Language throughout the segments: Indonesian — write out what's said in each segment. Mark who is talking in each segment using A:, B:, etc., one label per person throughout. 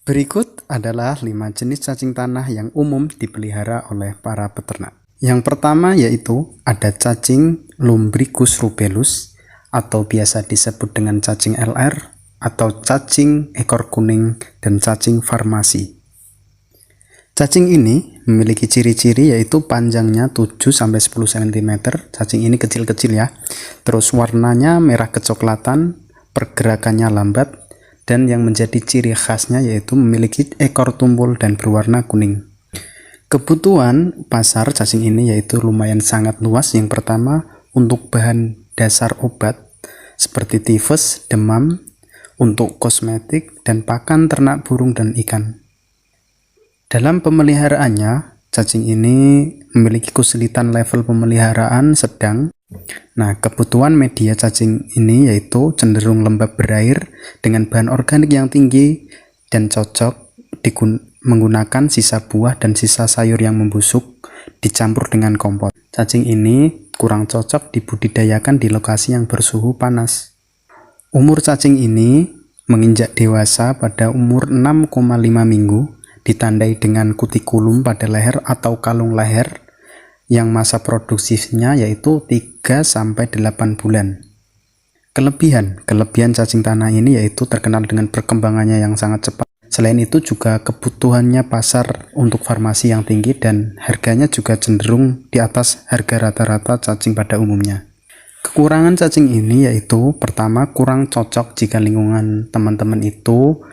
A: Berikut adalah 5 jenis cacing tanah yang umum dipelihara oleh para peternak. Yang pertama yaitu ada cacing Lumbricus rubellus atau biasa disebut dengan cacing LR atau cacing ekor kuning dan cacing farmasi. Cacing ini memiliki ciri-ciri yaitu panjangnya 7-10 cm. Cacing ini kecil-kecil ya. Terus warnanya merah kecoklatan, pergerakannya lambat, dan yang menjadi ciri khasnya yaitu memiliki ekor tumpul dan berwarna kuning. Kebutuhan pasar cacing ini yaitu lumayan sangat luas. Yang pertama untuk bahan dasar obat seperti tifus, demam, untuk kosmetik, dan pakan ternak burung dan ikan. Dalam pemeliharaannya, cacing ini memiliki kesulitan level pemeliharaan sedang. Nah, kebutuhan media cacing ini yaitu cenderung lembab berair dengan bahan organik yang tinggi dan cocok menggunakan sisa buah dan sisa sayur yang membusuk dicampur dengan kompos. Cacing ini kurang cocok dibudidayakan di lokasi yang bersuhu panas. Umur cacing ini menginjak dewasa pada umur 6,5 minggu, ditandai dengan kutikulum pada leher atau kalung leher yang masa produksinya yaitu 3-8 bulan. Kelebihan cacing tanah ini yaitu terkenal dengan perkembangannya yang sangat cepat. Selain itu juga kebutuhannya pasar untuk farmasi yang tinggi dan harganya juga cenderung di atas harga rata-rata cacing pada umumnya. Kekurangan cacing ini yaitu pertama kurang cocok jika lingkungan teman-teman itu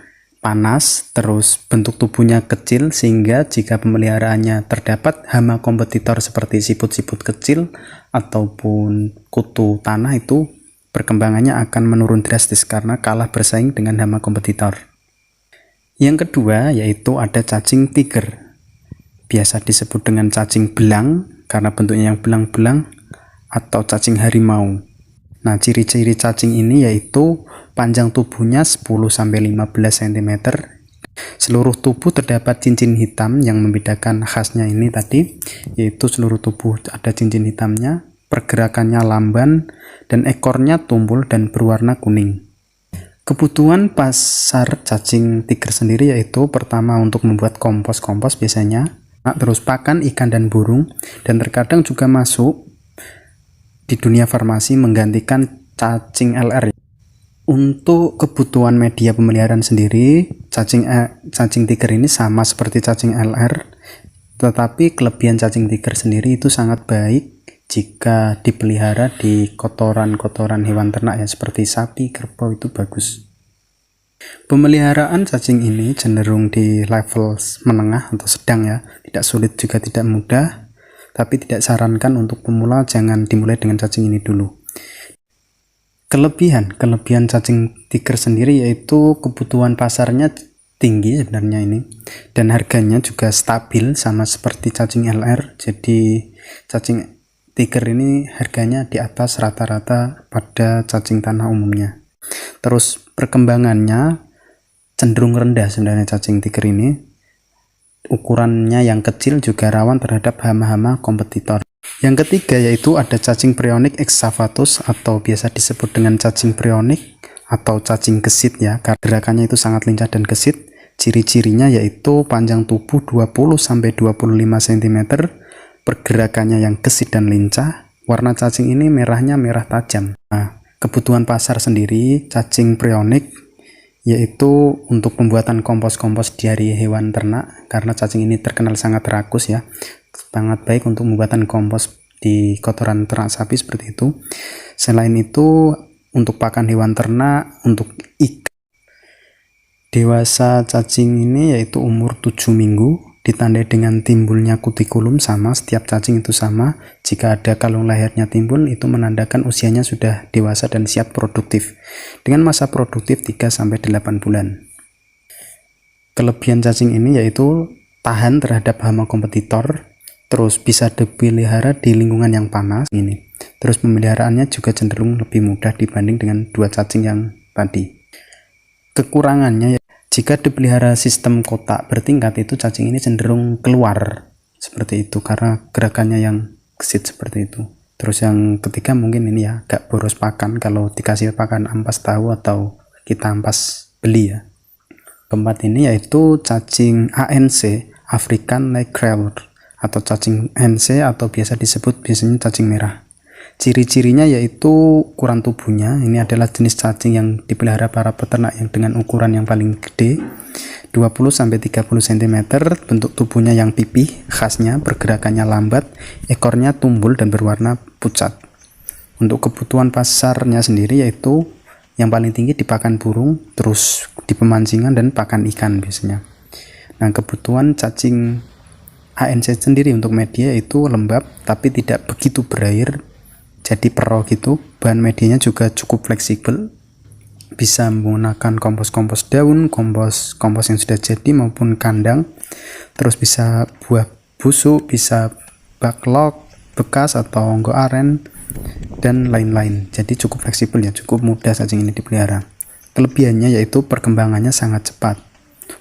A: panas, terus bentuk tubuhnya kecil sehingga jika pemeliharaannya terdapat hama kompetitor seperti siput-siput kecil ataupun kutu tanah itu perkembangannya akan menurun drastis karena kalah bersaing dengan hama kompetitor. Yang kedua yaitu ada cacing tiger, biasa disebut dengan cacing belang karena bentuknya yang belang-belang, atau cacing harimau. Nah, ciri-ciri cacing ini yaitu panjang tubuhnya 10-15 cm. Seluruh tubuh terdapat cincin hitam. Yang membedakan khasnya ini tadi yaitu seluruh tubuh ada cincin hitamnya, pergerakannya lamban, dan ekornya tumpul dan berwarna kuning. Kebutuhan pasar cacing tiger sendiri yaitu pertama untuk membuat kompos biasanya, terus pakan ikan dan burung, dan terkadang juga masuk di dunia farmasi menggantikan cacing LR. Untuk kebutuhan media pemeliharaan sendiri, cacing tiger ini sama seperti cacing LR, tetapi kelebihan cacing tiger sendiri itu sangat baik jika dipelihara di kotoran-kotoran hewan ternak ya, seperti sapi, kerbau, itu bagus. Pemeliharaan cacing ini cenderung di level menengah atau sedang ya, tidak sulit juga tidak mudah, tapi tidak sarankan untuk pemula, jangan dimulai dengan cacing ini dulu. Kelebihan cacing tiger sendiri yaitu kebutuhan pasarnya tinggi sebenarnya ini, dan harganya juga stabil sama seperti cacing LR. Jadi cacing tiger ini harganya di atas rata-rata pada cacing tanah umumnya. Terus perkembangannya cenderung rendah sebenarnya cacing tiger ini. Ukurannya yang kecil juga rawan terhadap hama-hama kompetitor. Yang ketiga yaitu ada cacing Prionik excavatus atau biasa disebut dengan cacing prionik atau cacing gesit ya. Gerakannya itu sangat lincah dan gesit. Ciri-cirinya yaitu panjang tubuh 20-25 cm, pergerakannya yang gesit dan lincah. Warna cacing ini merahnya merah tajam. Nah, kebutuhan pasar sendiri cacing Prionik yaitu untuk pembuatan kompos-kompos dari hewan ternak, karena cacing ini terkenal sangat rakus ya, sangat baik untuk pembuatan kompos di kotoran ternak sapi seperti itu. Selain itu untuk pakan hewan ternak, untuk ikan. Dewasa cacing ini yaitu umur 7 minggu, ditandai dengan timbulnya kutikulum, sama setiap cacing itu sama. Jika ada kalung lehernya timbul itu menandakan usianya sudah dewasa dan siap produktif dengan masa produktif 3-8 bulan. Kelebihan cacing ini yaitu tahan terhadap hama kompetitor, terus bisa dipelihara di lingkungan yang panas ini. Terus pemeliharaannya juga cenderung lebih mudah dibanding dengan dua cacing yang tadi. Kekurangannya jika dipelihara sistem kotak bertingkat itu cacing ini cenderung keluar seperti itu karena gerakannya yang gesit seperti itu. Terus yang ketiga mungkin ini ya, agak boros pakan kalau dikasih pakan ampas tahu atau kita ampas beli ya. Keempat ini yaitu cacing ANC, African Nightcrawler, atau cacing ANC atau biasa disebut biasanya cacing merah. Ciri-cirinya yaitu ukuran tubuhnya. Ini adalah jenis cacing yang dipelihara para peternak yang dengan ukuran yang paling gede, 20-30 cm. Bentuk tubuhnya yang pipih, khasnya pergerakannya lambat, ekornya tumbul dan berwarna pucat. Untuk kebutuhan pasarnya sendiri yaitu yang paling tinggi di pakan burung, terus di pemancingan dan pakan ikan biasanya. Nah, kebutuhan cacing ANC sendiri untuk media itu lembab tapi tidak begitu berair, jadi pero gitu. Bahan medianya juga cukup fleksibel, bisa menggunakan kompos daun, kompos yang sudah jadi maupun kandang, terus bisa buah busuk, bisa backlog bekas atau onggo aren dan lain-lain. Jadi cukup fleksibel ya, cukup mudah cacing ini dipelihara. Kelebihannya yaitu perkembangannya sangat cepat,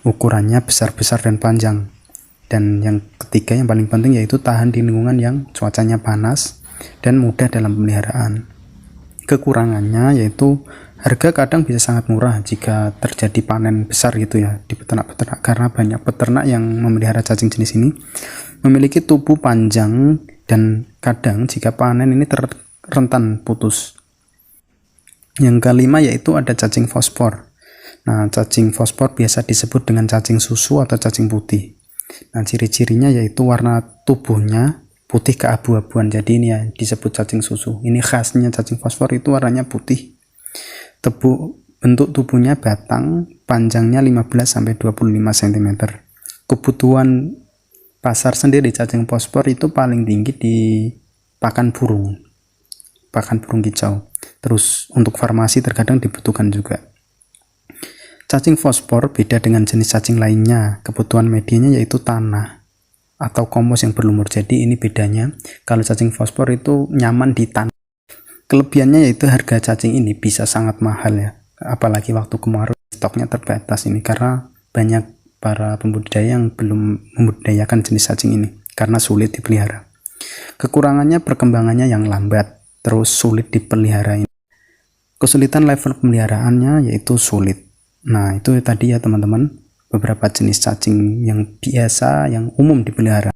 A: ukurannya besar-besar dan panjang. Dan yang ketiga yang paling penting yaitu tahan di lingkungan yang cuacanya panas dan mudah dalam pemeliharaan. Kekurangannya yaitu harga kadang bisa sangat murah jika terjadi panen besar gitu ya di peternak-peternak, karena banyak peternak yang memelihara cacing jenis ini memiliki tubuh panjang dan kadang jika panen ini rentan putus. Yang kelima yaitu ada cacing fosfor. Nah, cacing fosfor biasa disebut dengan cacing susu atau cacing putih. Nah, ciri-cirinya yaitu warna tubuhnya putih keabu-abuan, jadi ini ya disebut cacing susu. Ini khasnya cacing fosfor itu warnanya putih. Bentuk tubuhnya batang, panjangnya 15-25 cm. Kebutuhan pasar sendiri cacing fosfor itu paling tinggi di pakan burung kicau. Terus untuk farmasi terkadang dibutuhkan juga. Cacing fosfor beda dengan jenis cacing lainnya. Kebutuhan medianya yaitu tanah atau kompos yang berlumur. Jadi ini bedanya. Kalau cacing fosfor itu nyaman di tanah. Kelebihannya yaitu harga cacing ini bisa sangat mahal ya. Apalagi waktu kemarau stoknya terbatas ini, karena banyak para pembudidaya yang belum membudidayakan jenis cacing ini karena sulit dipelihara. Kekurangannya perkembangannya yang lambat, terus sulit dipelihara. Kesulitan level pemeliharaannya yaitu sulit. Nah, itu tadi ya teman-teman, beberapa jenis cacing yang biasa, yang umum dipelihara.